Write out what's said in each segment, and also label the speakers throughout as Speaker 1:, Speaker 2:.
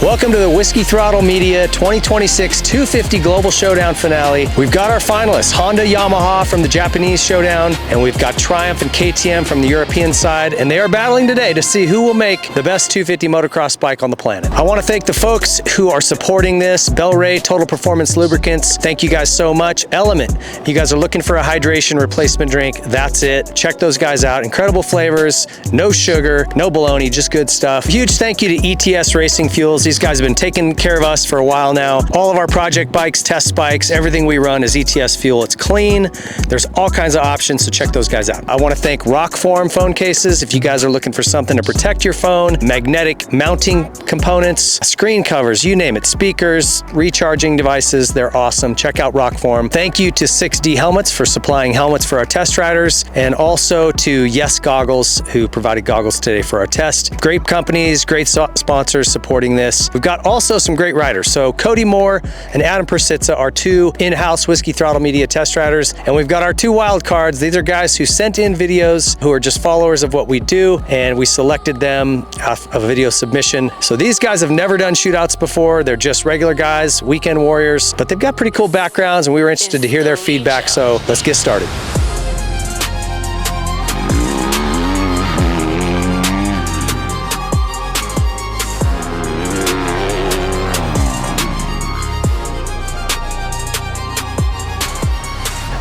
Speaker 1: Welcome to the Whiskey Throttle Media 2026 250 Global Showdown Finale. We've got our finalists, Honda, Yamaha from the Japanese Showdown, and we've got Triumph and KTM from the European side, and they are battling today to see who will make the best 250 motocross bike on the planet. I want to thank the folks who are supporting this. Bel-Ray Total Performance Lubricants, thank you guys so much. Element, you guys are looking for a hydration replacement drink, that's it. Check those guys out. Incredible flavors, no sugar, no baloney, just good stuff. Huge thank you to ETS Racing Fuels. These guys have been taking care of us for a while now. All of our project bikes, test bikes, everything we run is ETS fuel. It's clean. There's all kinds of options, so check those guys out. I want to thank Rockform phone cases. If you guys are looking for something to protect your phone, magnetic mounting components, screen covers, you name it, speakers, recharging devices, they're awesome. Check out Rockform. Thank you to 6D Helmets for supplying helmets for our test riders, and also to Yes Goggles, who provided goggles today for our test. Great companies, great sponsors supporting this. We've got also some great riders. So Cody Moore and Adam Persitza are two in-house Whiskey Throttle Media test riders, and we've got our two wild cards. These are guys who sent in videos, who are just followers of what we do, and we selected them off of a video submission. So these guys have never done shootouts before. They're just regular guys, weekend warriors, but they've got pretty cool backgrounds, and we were interested to hear their feedback, so let's get started.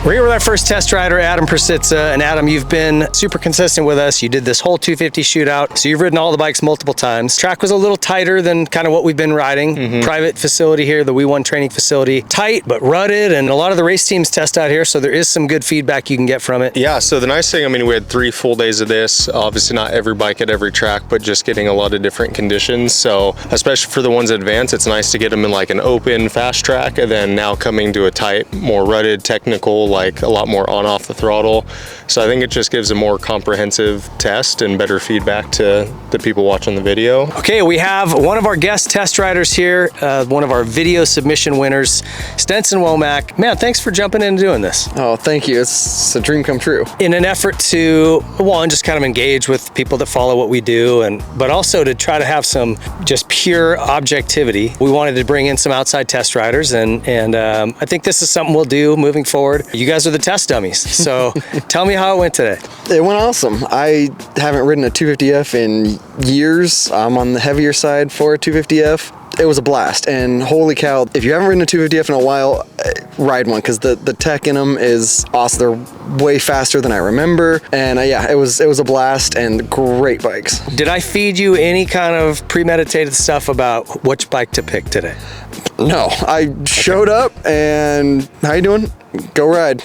Speaker 1: We're here with our first test rider, Adam Persitza. And Adam, you've been super consistent with us. You did this whole 250 shootout, so you've ridden all the bikes multiple times. Track was a little tighter than kind of what we've been riding. Private facility here, the We1 training facility. Tight, but rutted, and a lot of the race teams test out here, so there is some good feedback you can get from it.
Speaker 2: Yeah, so the nice thing, I mean, we had 3 full days of this. Obviously not every bike at every track, but just getting a lot of different conditions. So especially for the ones advanced, it's nice to get them in like an open, fast track, and then now coming to a tight, more rutted, technical, like a lot more on off the throttle. So I think it just gives a more comprehensive test and better feedback to the people watching the video.
Speaker 1: Okay, we have one of our guest test riders here, one of our video submission winners, Stenson Womack. Man, thanks for jumping in and doing this.
Speaker 3: Oh, thank you. It's a dream come true.
Speaker 1: In an effort to, one, just kind of engage with people that follow what we do, but also to try to have some just pure objectivity, we wanted to bring in some outside test riders, and I think this is something we'll do moving forward. You guys are the test dummies, so tell me how it went today.
Speaker 3: It went awesome. I haven't ridden a 250F in years. I'm on the heavier side for a 250F. It was a blast, and holy cow, if you haven't ridden a 250F in a while, ride one, because the tech in them is awesome. They're way faster than I remember, and yeah, it was a blast and great bikes.
Speaker 1: Did I feed you any kind of premeditated stuff about which bike to pick today?
Speaker 3: No, I showed up and how you doing? Go ride.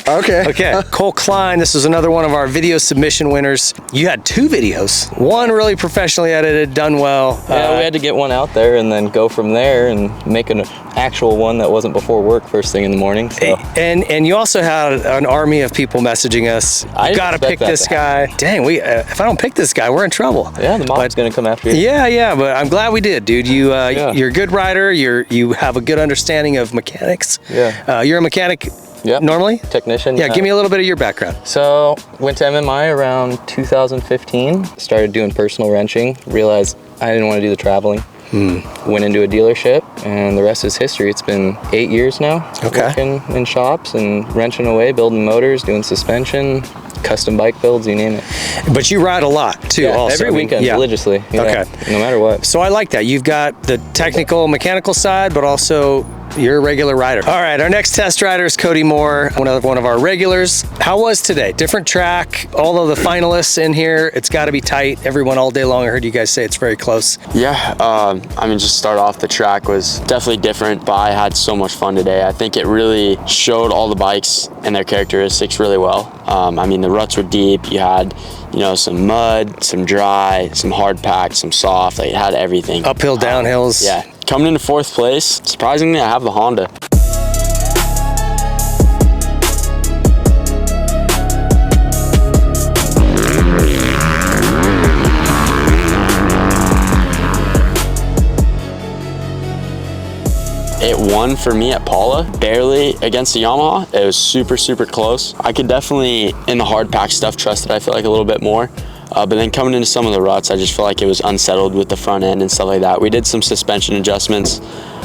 Speaker 3: Okay.
Speaker 1: Cole Klein, this was another one of our video submission winners. You had 2 videos. One really professionally edited, done well.
Speaker 4: Yeah, we had to get one out there and then go from there and make an actual one that wasn't before work first thing in the morning. So.
Speaker 1: And you also had an army of people messaging us. You gotta pick this guy. Dang, if I don't pick this guy, we're in trouble.
Speaker 4: Yeah, the mob's gonna come after you.
Speaker 1: Yeah, but I'm glad we did, dude. You're a good rider. You have a good understanding of mechanics.
Speaker 4: Yeah.
Speaker 1: You're a mechanic.
Speaker 4: Yep.
Speaker 1: Normally?
Speaker 4: Technician.
Speaker 1: Yeah, give me a little bit of your background.
Speaker 4: So, went to MMI around 2015. Started doing personal wrenching. Realized I didn't want to do the traveling. Went into a dealership, and the rest is history. It's been 8 years now. Working in shops and wrenching away, building motors, doing suspension, custom bike builds, you name it.
Speaker 1: But you ride a lot too,
Speaker 4: yeah,
Speaker 1: also.
Speaker 4: Every weekend, religiously. Okay. No matter what.
Speaker 1: So I like that. You've got the technical, mechanical side, but also you're a regular rider. All right, our next test rider is Cody Moore, one of our regulars. How was today? Different track, all of the finalists in here. It's got to be tight. Everyone all day long, I heard you guys say it's very close.
Speaker 5: Yeah, I mean, just start off, the track was definitely different, but I had so much fun today. I think it really showed all the bikes and their characteristics really well. I mean, the ruts were deep. You had, some mud, some dry, some hard packed, some soft. Like, it had everything.
Speaker 1: Uphill, downhills.
Speaker 5: Yeah. Coming into 4th place, surprisingly, I have the Honda. It won for me at Paula, barely against the Yamaha. It was super, super close. I could definitely, in the hard pack stuff, trust it, I feel like, a little bit more. But then coming into some of the ruts, I just feel like it was unsettled with the front end and stuff like that. We did some suspension adjustments.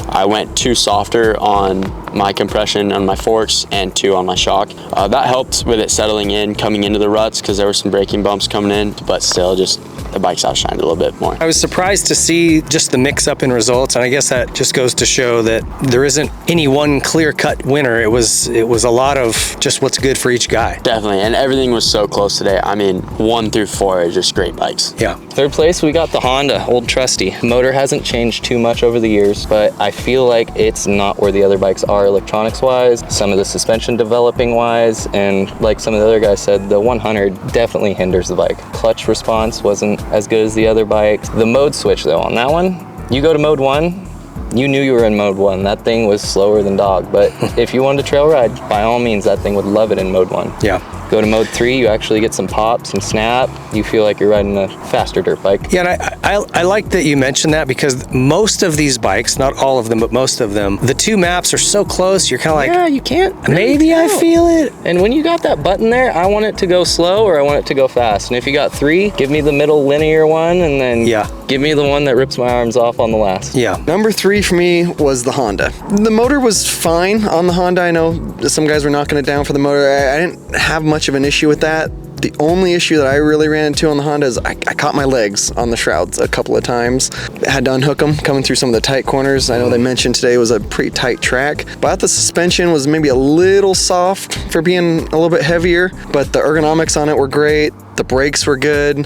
Speaker 5: I went 2 softer on my compression on my forks and 2 on my shock. That helped with it settling in coming into the ruts because there were some braking bumps coming in, but still just the bike's outshined a little bit more.
Speaker 1: I was surprised to see just the mix-up in results, and I guess that just goes to show that there isn't any one clear-cut winner. It was a lot of just what's good for each guy.
Speaker 5: Definitely, and everything was so close today. I mean, 1 through 4 are just great bikes.
Speaker 1: Yeah.
Speaker 4: Third place, we got the Honda, old trusty. Motor hasn't changed too much over the years, but I feel like it's not where the other bikes are electronics-wise, some of the suspension developing-wise, and like some of the other guys said, the 100 definitely hinders the bike. Clutch response wasn't as good as the other bikes. The mode switch though, on that one, you go to mode 1, you knew you were in mode 1. That thing was slower than dog, but if you wanted to trail ride, by all means, that thing would love it in mode 1.
Speaker 1: Yeah.
Speaker 4: Go to mode 3, you actually get some pop, some snap. You feel like you're riding a faster dirt bike.
Speaker 1: Yeah, and I like that you mentioned that because most of these bikes, not all of them, but most of them, the 2 maps are so close, you're kind of like,
Speaker 4: Yeah, you can't.
Speaker 1: maybe I feel it.
Speaker 4: And when you got that button there, I want it to go slow or I want it to go fast. And if you got 3, give me the middle linear one and then give me the one that rips my arms off on the last.
Speaker 1: Yeah.
Speaker 3: Number 3 for me was the Honda. The motor was fine on the Honda. I know some guys were knocking it down for the motor. I didn't have much of an issue with that. The only issue that I really ran into on the Honda is I caught my legs on the shrouds a couple of times. I had to unhook them coming through some of the tight corners. I know they mentioned today was a pretty tight track, but the suspension was maybe a little soft for being a little bit heavier, but the ergonomics on it were great. The brakes were good.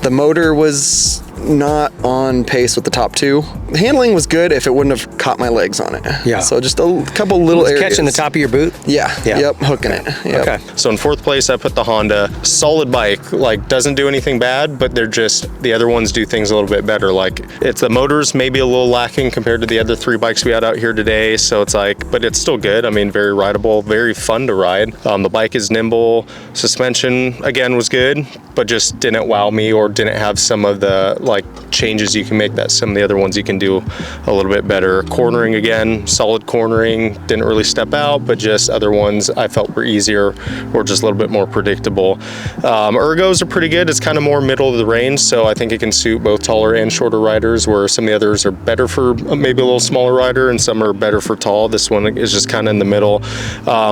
Speaker 3: The motor was not on pace with the top 2. The handling was good if it wouldn't have caught my legs on it.
Speaker 1: Yeah.
Speaker 3: So just a couple little areas.
Speaker 1: Catching the top of your boot?
Speaker 3: Yeah. Yep. Hooking it. Yep.
Speaker 1: Okay.
Speaker 2: So in 4th place, I put the Honda. Solid bike, like doesn't do anything bad, but they're just, the other ones do things a little bit better. Like it's the motors maybe a little lacking compared to the other 3 bikes we had out here today. So it's like, but it's still good. I mean, very rideable, very fun to ride. The bike is nimble. Suspension again was good, but just didn't wow me or didn't have some of the like changes you can make that some of the other ones you can do a little bit better. Cornering again, solid cornering, didn't really step out, but just other ones I felt were easier or just a little bit more predictable. Ergos are pretty good. It's kind of more middle of the range, so I think it can suit both taller and shorter riders, where some of the others are better for maybe a little smaller rider and some are better for tall. This one is just kind of in the middle.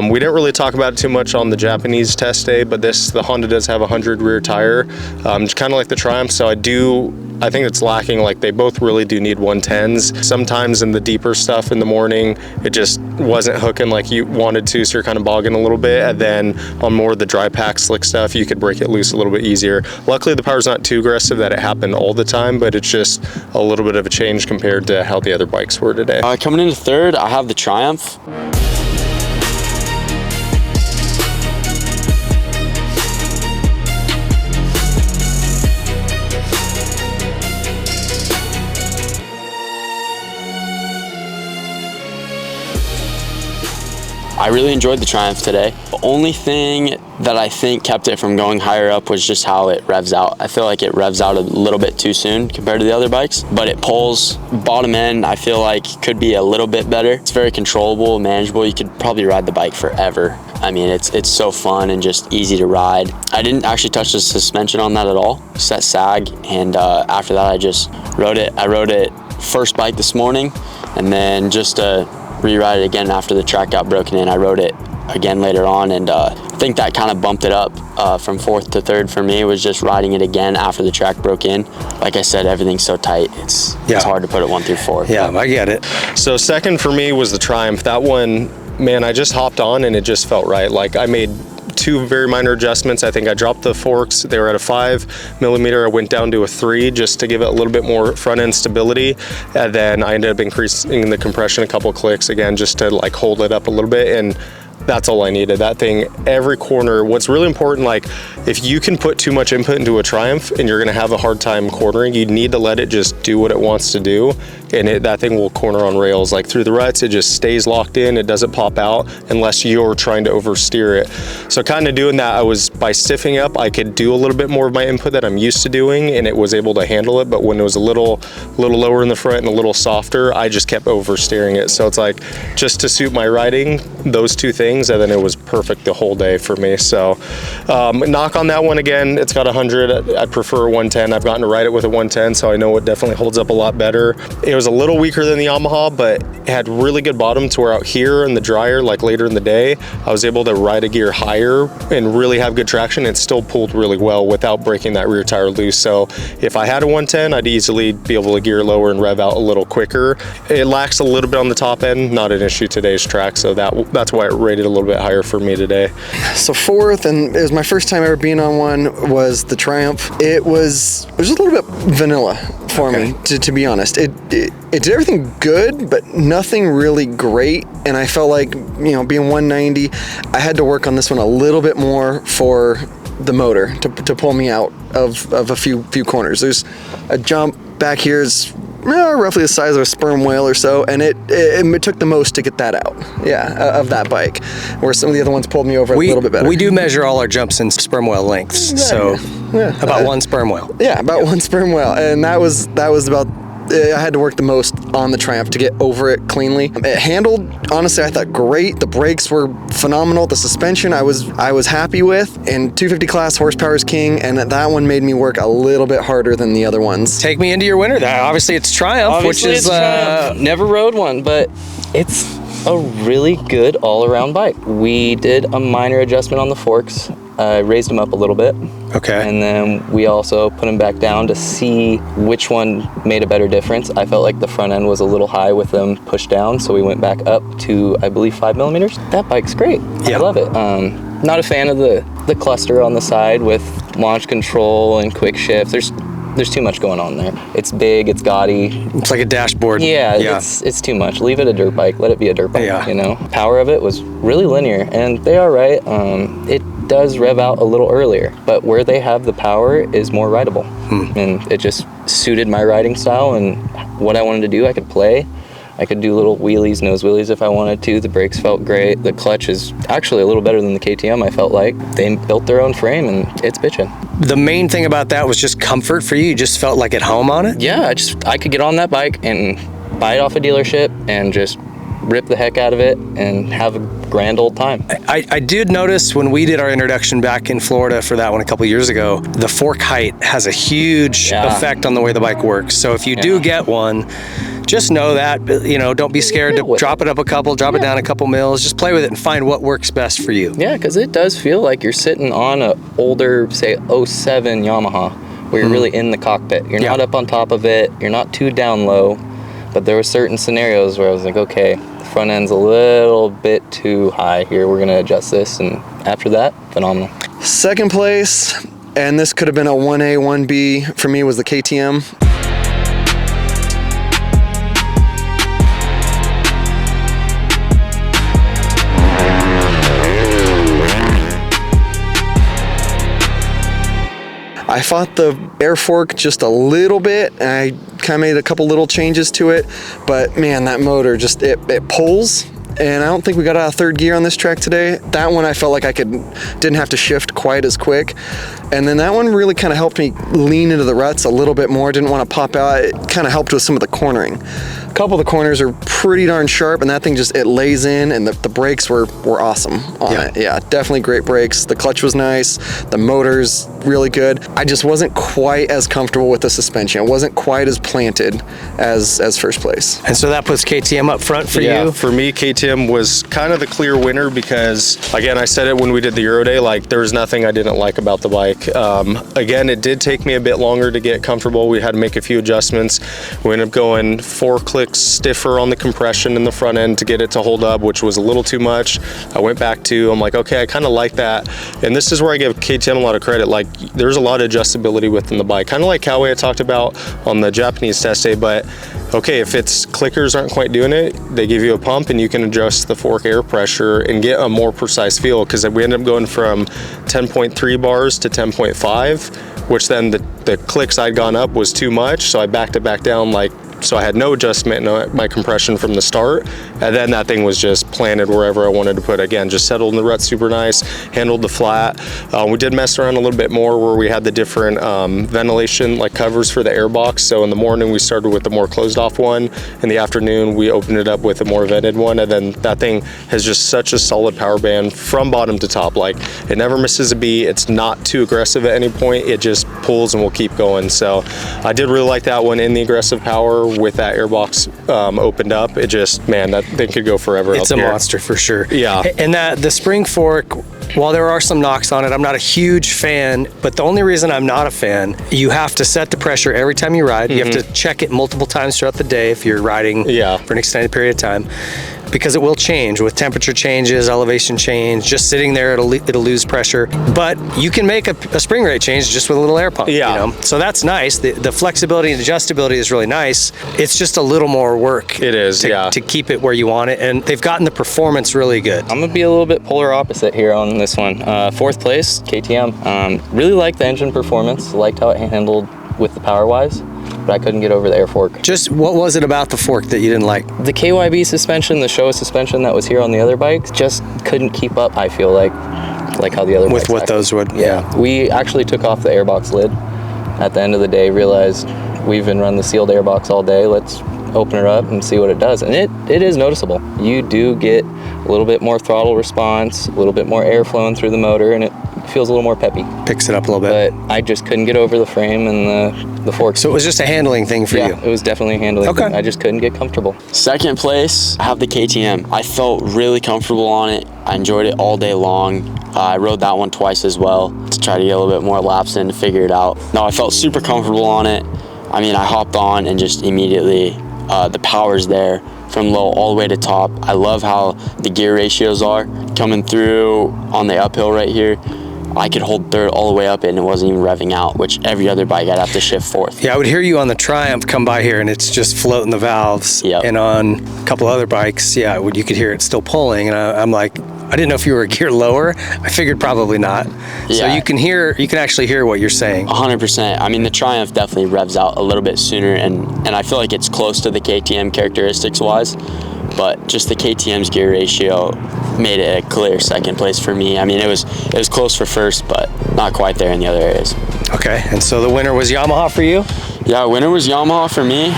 Speaker 2: We didn't really talk about it too much on the Japanese test day, but the Honda does have a 100 rear tire, just kind of like the Triumph, so I think it's lacking. Like they both really do need 110s. Sometimes in the deeper stuff in the morning, it just wasn't hooking like you wanted to, so you're kind of bogging a little bit. And then on more of the dry pack slick stuff, you could break it loose a little bit easier. Luckily, the power's not too aggressive that it happened all the time, but it's just a little bit of a change compared to how the other bikes were today.
Speaker 5: Coming into 3rd, I have the Triumph. I really enjoyed the Triumph today. The only thing that I think kept it from going higher up was just how it revs out. I feel like it revs out a little bit too soon compared to the other bikes, but it pulls bottom end, I feel like could be a little bit better. It's very controllable, manageable. You could probably ride the bike forever. I mean, it's so fun and just easy to ride. I didn't actually touch the suspension on that at all, just that sag, and after that I just rode it. I rode it first bike this morning, and then just re-ride it again after the track got broken in. I rode it again later on, and I think that kind of bumped it up from 4th to 3rd for me, was just riding it again after the track broke in. Like I said, everything's so tight, it's hard to put it 1 through 4.
Speaker 1: Yeah, I get it.
Speaker 2: So 2nd for me was the Triumph. That one, man, I just hopped on and it just felt right. Like I made 2 very minor adjustments. I think I dropped the forks. They were at a 5mm. I went down to a 3 just to give it a little bit more front end stability. And then I ended up increasing the compression a couple of clicks again, just to like hold it up a little bit. And that's all I needed. That thing, every corner, what's really important, like if you can put too much input into a Triumph and you're gonna have a hard time cornering, you need to let it just do what it wants to do. And that thing will corner on rails. Like through the ruts, it just stays locked in. It doesn't pop out unless you're trying to oversteer it. So kind of doing that, by stiffing up, I could do a little bit more of my input that I'm used to doing, and it was able to handle it. But when it was a little lower in the front and a little softer, I just kept oversteering it. So it's like, just to suit my riding, those 2 things things, and then it was perfect the whole day for me. So knock on that one again, it's got 100. I'd prefer 110. I've gotten to ride it with a 110, so I know it definitely holds up a lot better. It was a little weaker than the Yamaha, but it had really good bottom to where out here in the dryer, like later in the day, I was able to ride a gear higher and really have good traction. It still pulled really well without breaking that rear tire loose. So if I had a 110, I'd easily be able to gear lower and rev out a little quicker. It lacks a little bit on the top end, not an issue today's track, so that's why it rated a little bit higher for me today.
Speaker 3: So fourth, and it was my first time ever being on one, was the Triumph. It was just a little bit vanilla for me, to be honest. It did everything good, but nothing really great. And I felt like, being 190, I had to work on this one a little bit more for the motor to pull me out of a few corners. There's a jump back here is roughly the size of a sperm whale or so, and it took the most to get that out, of that bike, where some of the other ones pulled me over a little bit better.
Speaker 1: We do measure all our jumps in sperm whale lengths, so about one sperm whale.
Speaker 3: Yeah, about one sperm whale, and that was about. I had to work the most on the Triumph to get over it cleanly. It handled, honestly, I thought great. The brakes were phenomenal. The suspension I was happy with. And 250 class, horsepower is king, and that one made me work a little bit harder than the other ones.
Speaker 1: Take me into your winner. Obviously, it's Triumph, which is
Speaker 4: never rode one, but it's a really good all-around bike. We did a minor adjustment on the forks. Raised them up a little bit.
Speaker 1: Okay.
Speaker 4: And then we also put them back down to see which one made a better difference. I felt like the front end was a little high with them pushed down, so we went back up to, I believe, 5 millimeters. That bike's great.
Speaker 1: Yeah.
Speaker 4: I love it. Not a fan of the cluster on the side with launch control and quick shift. There's too much going on there. It's big, it's gaudy.
Speaker 1: It's like a dashboard.
Speaker 4: Yeah. It's too much. Leave it a dirt bike. Let it be a dirt bike, Power of it was really linear, and they are right. It does rev out a little earlier, but where they have the power is more rideable. And it just suited my riding style and what I wanted to do. I could play. I could do little wheelies, nose wheelies if I wanted to. The brakes felt great. The clutch is actually a little better than the KTM, I felt like. They built their own frame and it's bitchin'.
Speaker 1: The main thing about that was just comfort for you. You just felt like at home on it?
Speaker 4: Yeah, I could get on that bike and buy it off a dealership and just rip the heck out of it and have a grand old time.
Speaker 1: I did notice when we did our introduction back in Florida for that one a couple years ago, the fork height has a huge effect on the way the bike works. So if you do get one, just know that, don't be scared to drop it up a couple, drop it down a couple mils, just play with it and find what works best for you.
Speaker 4: Yeah, because it does feel like you're sitting on a older, say, 07 Yamaha, where you're really in the cockpit. You're not up on top of it, you're not too down low, but there were certain scenarios where I was like, okay, the front end's a little bit too high here, we're gonna adjust this, and after that, phenomenal.
Speaker 3: Second place, and this could have been a 1A, 1B, for me was the KTM. I fought the air fork just a little bit, and I kind of made a couple little changes to it, but man, that motor just, it pulls, and I don't think we got out of third gear on this track today. That one I felt like I didn't have to shift quite as quick, and then that one really kind of helped me lean into the ruts a little bit more, didn't want to pop out. It kind of helped with some of the cornering. A couple of the corners are pretty darn sharp, and that thing just, it lays in, and the brakes were awesome on it. Yeah, definitely great brakes. The clutch was nice, the motor's really good. I just wasn't quite as comfortable with the suspension. It wasn't quite as planted as first place.
Speaker 1: And so that puts KTM up front for you?
Speaker 2: For me, KTM was kind of the clear winner because, again, I said it when we did the Euro Day, like there was nothing I didn't like about the bike. Again, it did take me a bit longer to get comfortable. We had to make a few adjustments. We ended up going 4 clicks stiffer on the compression in the front end to get it to hold up, which was a little too much. I went back to, I'm like, okay, I kind of like that. And this is where I give KTM a lot of credit. Like there's a lot of adjustability within the bike, kind of like Cowway I talked about on the Japanese test day, but okay, if it's clickers aren't quite doing it, they give you a pump and you can adjust the fork air pressure and get a more precise feel, because we ended up going from 10.3 bars to 10.5, which then the clicks I'd gone up was too much, so I backed it back down like so I had no adjustment in my compression from the start, and then that thing was just planted wherever I wanted to put it. Again, just settled in the rut super nice, handled the flat. We did mess around a little bit more where we had the different ventilation like covers for the airbox. So in the morning we started with the more closed off one. In the afternoon we opened it up with a more vented one, and then that thing has just such a solid power band from bottom to top. Like, it never misses a beat. It's not too aggressive at any point. It just pulls and will keep going. So I did really like that one in the aggressive power with that airbox opened up. It just, man, that thing could go forever.
Speaker 1: It's a monster for sure.
Speaker 2: Yeah.
Speaker 1: And that the spring fork, while there are some knocks on it, I'm not a huge fan, but the only reason I'm not a fan, you have to set the pressure every time you ride. You have to check it multiple times throughout the day if you're riding for an extended period of time, because it will change with temperature changes, elevation change. Just sitting there, it'll lose pressure. But you can make a spring rate change just with a little air pump.
Speaker 2: Yeah.
Speaker 1: You know? So that's nice. The flexibility and adjustability is really nice. It's just a little more work.
Speaker 2: It is,
Speaker 1: to keep it where you want it, and they've gotten the performance really good.
Speaker 4: I'm gonna be a little bit polar opposite here on this one. 4th place, KTM. Really liked the engine performance, liked how it handled with the power wise, but I couldn't get over the air fork.
Speaker 1: Just what was it about the fork that you didn't like?
Speaker 4: The KYB suspension, the Showa suspension that was here on the other bikes, just couldn't keep up, I feel like how the other
Speaker 1: With
Speaker 4: bikes
Speaker 1: what
Speaker 4: actually,
Speaker 1: those would,
Speaker 4: yeah. We actually took off the airbox lid at the end of the day, realized we've been running the sealed airbox all day, let's open it up and see what it does. And it is noticeable. You do get a little bit more throttle response, a little bit more air flowing through the motor, and it feels a little more peppy.
Speaker 1: Picks it up a little bit.
Speaker 4: But I just couldn't get over the frame and the fork.
Speaker 1: So it was just a handling thing for you?
Speaker 4: Yeah, it was definitely a handling thing. I just couldn't get comfortable.
Speaker 5: 2nd place, I have the KTM. I felt really comfortable on it. I enjoyed it all day long. I rode that one twice as well to try to get a little bit more laps in to figure it out. No, I felt super comfortable on it. I mean, I hopped on and just immediately, the power's there from low all the way to top. I love how the gear ratios are coming through on the uphill right here. I could hold 3rd all the way up and it wasn't even revving out, which every other bike I'd have to shift 4th.
Speaker 1: Yeah, I would hear you on the Triumph come by here and it's just floating the valves.
Speaker 5: Yep.
Speaker 1: And on a couple other bikes, yeah, you could hear it still pulling. And I'm like, I didn't know if you were a gear lower. I figured probably not.
Speaker 5: Yeah.
Speaker 1: So you can actually hear what you're saying.
Speaker 5: 100%. I mean, the Triumph definitely revs out a little bit sooner, and I feel like it's close to the KTM characteristics wise, but just the KTM's gear ratio made it a clear 2nd place for me. I mean, it was close for 1st, but not quite there in the other areas.
Speaker 1: Okay, and so the winner was Yamaha for you?
Speaker 5: Yeah, winner was Yamaha for me.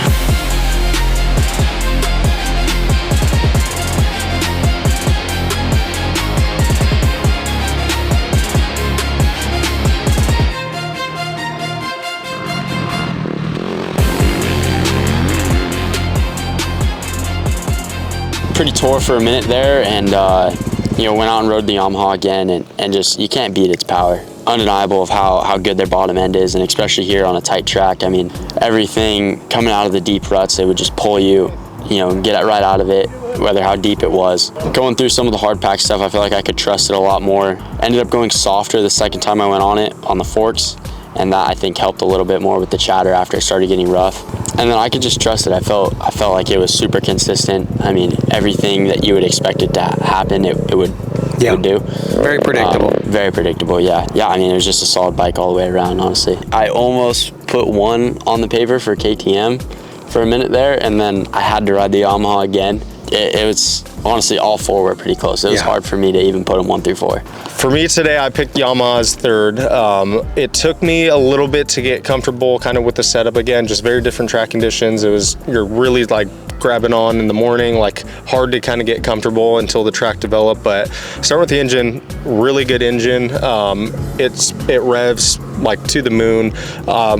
Speaker 5: Pretty tore for a minute there, and went out and rode the Yamaha again, and just, you can't beat its power. Undeniable of how good their bottom end is, and especially here on a tight track. I mean, everything coming out of the deep ruts, they would just pull you, get it right out of it, whether how deep it was. Going through some of the hard pack stuff, I feel like I could trust it a lot more. Ended up going softer the 2nd time I went on it, on the forks, and that I think helped a little bit more with the chatter after it started getting rough. And then I could just trust it. I felt like it was super consistent. I mean, everything that you would expect it to happen, it would do.
Speaker 1: Very predictable.
Speaker 5: Very predictable, yeah. Yeah, I mean, it was just a solid bike all the way around, honestly. I almost put 1 on the paper for KTM for a minute there, and then I had to ride the Yamaha again. It was, honestly, all 4 were pretty close. It was hard for me to even put them 1 through 4.
Speaker 2: For me today, I picked Yamaha's 3rd. It took me a little bit to get comfortable kind of with the setup again, just very different track conditions. You're really like grabbing on in the morning, like hard to kind of get comfortable until the track developed. But start with the engine, really good engine. It revs like to the moon.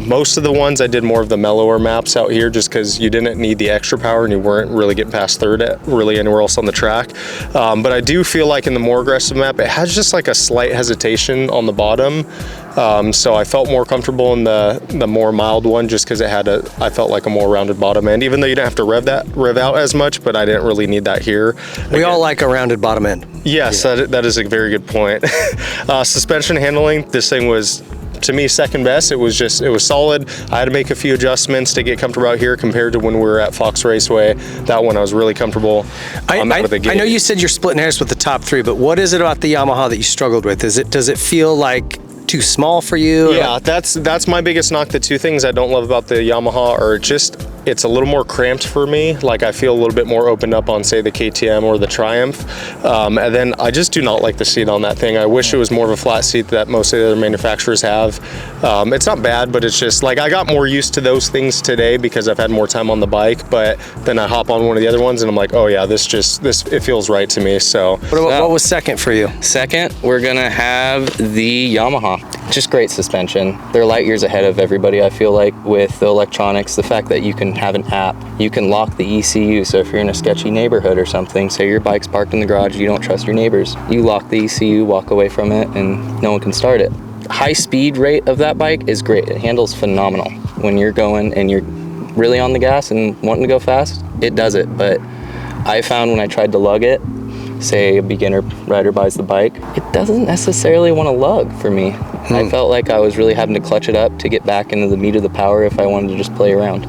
Speaker 2: Most of the ones I did more of the mellower maps out here just because you didn't need the extra power and you weren't really getting past 3rd at really anywhere else on the track. But I do feel like in the more aggressive map, it has just like a slight hesitation on the bottom. So I felt more comfortable in the more mild one just because it had I felt like a more rounded bottom end, even though you didn't have to rev out as much, but I didn't really need that here.
Speaker 1: We all like a rounded bottom end.
Speaker 2: Yes, that is a very good point. Suspension handling, this thing was, to me, 2nd best. It was solid. I had to make a few adjustments to get comfortable out here compared to when we were at Fox Raceway. That one I was really comfortable.
Speaker 1: I know you said you're splitting hairs with the top 3, but what is it about the Yamaha that you struggled with? Does it feel like too small for you?
Speaker 2: Yeah, that's my biggest knock. The 2 things I don't love about the Yamaha are just it's a little more cramped for me. Like I feel a little bit more opened up on, say, the KTM or the Triumph. And then I just do not like the seat on that thing. I wish it was more of a flat seat that most of the other manufacturers have. It's not bad, but it's just like I got more used to those things today because I've had more time on the bike. But then I hop on one of the other ones and I'm like, oh yeah, this it feels right to me. So
Speaker 1: What was second for you?
Speaker 4: Second, we're gonna have the Yamaha. Just great suspension. They're light years ahead of everybody, I feel like, with the electronics. The fact that you can have an app, you can lock the ECU. So if you're in a sketchy neighborhood or something, say your bike's parked in the garage, you don't trust your neighbors, you lock the ECU, walk away from it, and no one can start it. High speed rate of that bike is great. It handles phenomenal. When you're going and you're really on the gas and wanting to go fast, it does it. But I found when I tried to lug it, say a beginner rider buys the bike, it doesn't necessarily want to lug for me. I felt like I was really having to clutch it up to get back into the meat of the power if I wanted to just play around.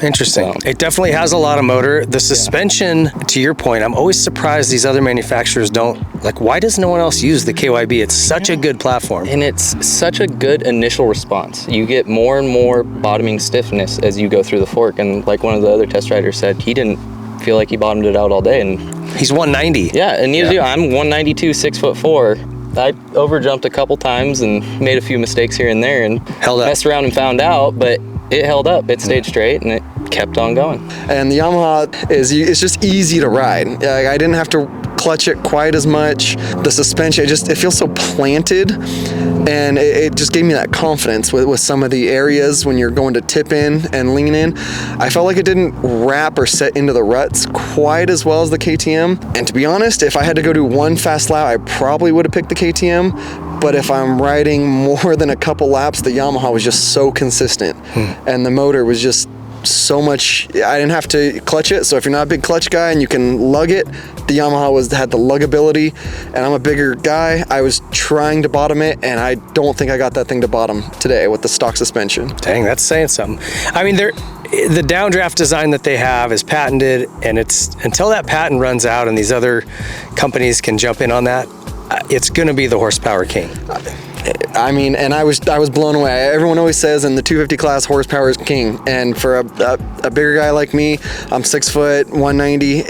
Speaker 1: Interesting. It definitely has a lot of motor. The suspension, to your point, I'm always surprised these other manufacturers don't, like, why does no one else use the KYB? It's such a good platform.
Speaker 4: And it's such a good initial response. You get more and more bottoming stiffness as you go through the fork. And like one of the other test riders said, he didn't feel like he bottomed it out all day. And
Speaker 1: he's 190.
Speaker 4: Yeah, and neither do I. I'm 192, 6'4". I overjumped a couple times and made a few mistakes here and there and messed around and found out, but it held up. It stayed straight and it kept on going.
Speaker 3: And the Yamaha it's just easy to ride. I didn't have to clutch it quite as much. The suspension, it feels so planted, and it just gave me that confidence with some of the areas when you're going to tip in and lean in. I felt like it didn't wrap or set into the ruts quite as well as the KTM. And to be honest, if I had to go do one fast lap, I probably would have picked the KTM. But if I'm riding more than a couple laps, the Yamaha was just so consistent. And the motor was just so much, I didn't have to clutch it. So if you're not a big clutch guy and you can lug it, the Yamaha had the luggability, and I'm a bigger guy. I was trying to bottom it, and I don't think I got that thing to bottom today with the stock suspension.
Speaker 1: Dang, that's saying something. I mean, the downdraft design that they have is patented, and it's until that patent runs out and these other companies can jump in on that, it's going to be the horsepower king.
Speaker 3: I mean, and I was blown away. Everyone always says in the 250 class, horsepower is king. And for a bigger guy like me, I'm 6 foot, 190.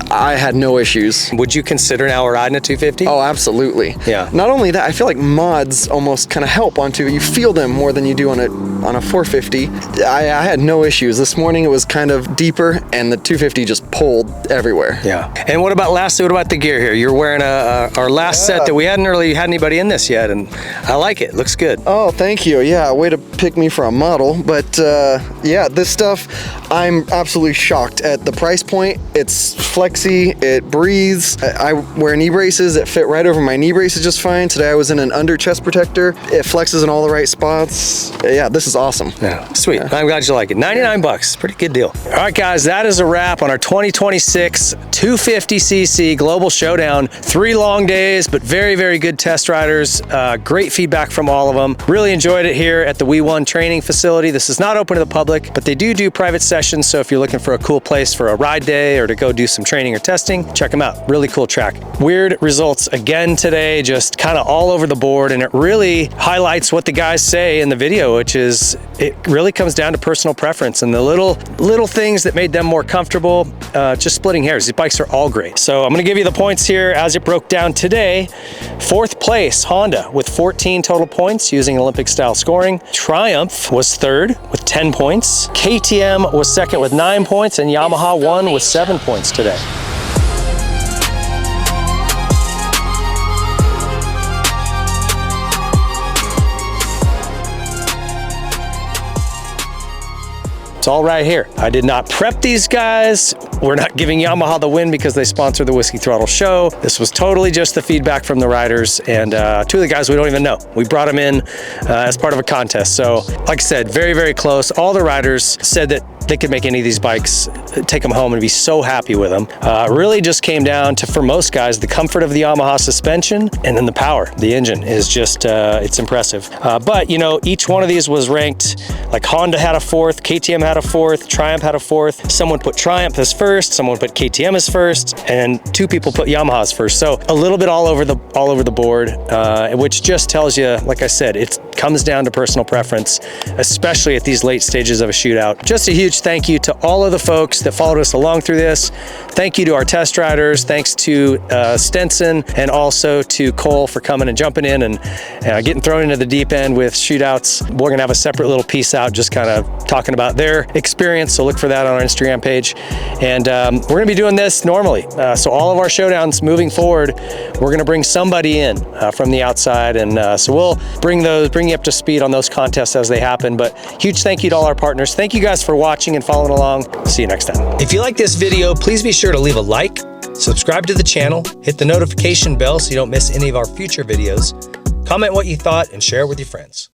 Speaker 3: I had no issues.
Speaker 1: Would you consider now riding a 250?
Speaker 3: Oh, absolutely.
Speaker 1: Yeah.
Speaker 3: Not only that, I feel like mods almost kind of help on 250. You feel them more than you do on a 450. I had no issues. This morning it was kind of deeper, and the 250 just pulled everywhere.
Speaker 1: Yeah. And what about the gear here? You're wearing our last set that we hadn't really had anybody in this yet, and I like it. Looks good.
Speaker 3: Oh, thank you. Yeah, way to pick me for a model. But yeah, this stuff, I'm absolutely shocked at the price point. It's flexy, it breathes. I wear knee braces that fit right over my knee braces just fine. Today I was in an under chest protector. It flexes in all the right spots. Yeah, this is awesome.
Speaker 1: Yeah, sweet. Yeah. I'm glad you like it. 99 bucks, pretty good deal. All right, guys, that is a wrap on our 2026 250cc Global Showdown. 3 long days, but very, very good test riders. Great feedback from all of them. Really enjoyed it here at the We1 training facility. This is not open to the public, but they do private sessions. So if you're looking for a cool place for a ride day or to go do some training or testing, check them out. Really cool track. Weird results again today, just kind of all over the board. And it really highlights what the guys say in the video, which is it really comes down to personal preference and the little things that made them more comfortable. Just splitting hairs. These bikes are all great. So I'm going to give you the points here as it broke down today. 4th place, Honda with 14 total points using Olympic style scoring. Triumph was 3rd with 10 points. KTM was 2nd with 9 points, and Yamaha won with 7 points today. It's all right here. I did not prep these guys. We're not giving Yamaha the win because they sponsor the Whiskey Throttle show. This was totally just the feedback from the riders, and 2 of the guys we don't even know. We brought them in as part of a contest. So like I said, very, very close. All the riders said that they could make any of these bikes, take them home and be so happy with them. Really just came down to, for most guys, the comfort of the Yamaha suspension and then the power. The engine is just, it's impressive. But you know, each one of these was ranked, like Honda had a 4th, KTM had a 4th, Triumph had a 4th. Someone put Triumph as 1st, someone put KTM as 1st, and 2 people put Yamaha as 1st. So a little bit all over the board, which just tells you, like I said, it comes down to personal preference, especially at these late stages of a shootout. Just a huge huge thank you to all of the folks that followed us along through this. Thank you to our test riders. Thanks to Stenson and also to Cole for coming and jumping in and getting thrown into the deep end with shootouts. We're gonna have a separate little piece out just kind of talking about their experience, so look for that on our Instagram page. And we're gonna be doing this normally. So all of our showdowns moving forward, we're gonna bring somebody in from the outside, and so we'll bring you up to speed on those contests as they happen. But huge thank you to all our partners. Thank you guys for watching and following along. See you next time. If you like this video, please be sure to leave a like, subscribe to the channel, hit the notification bell so you don't miss any of our future videos, comment what you thought, and share it with your friends.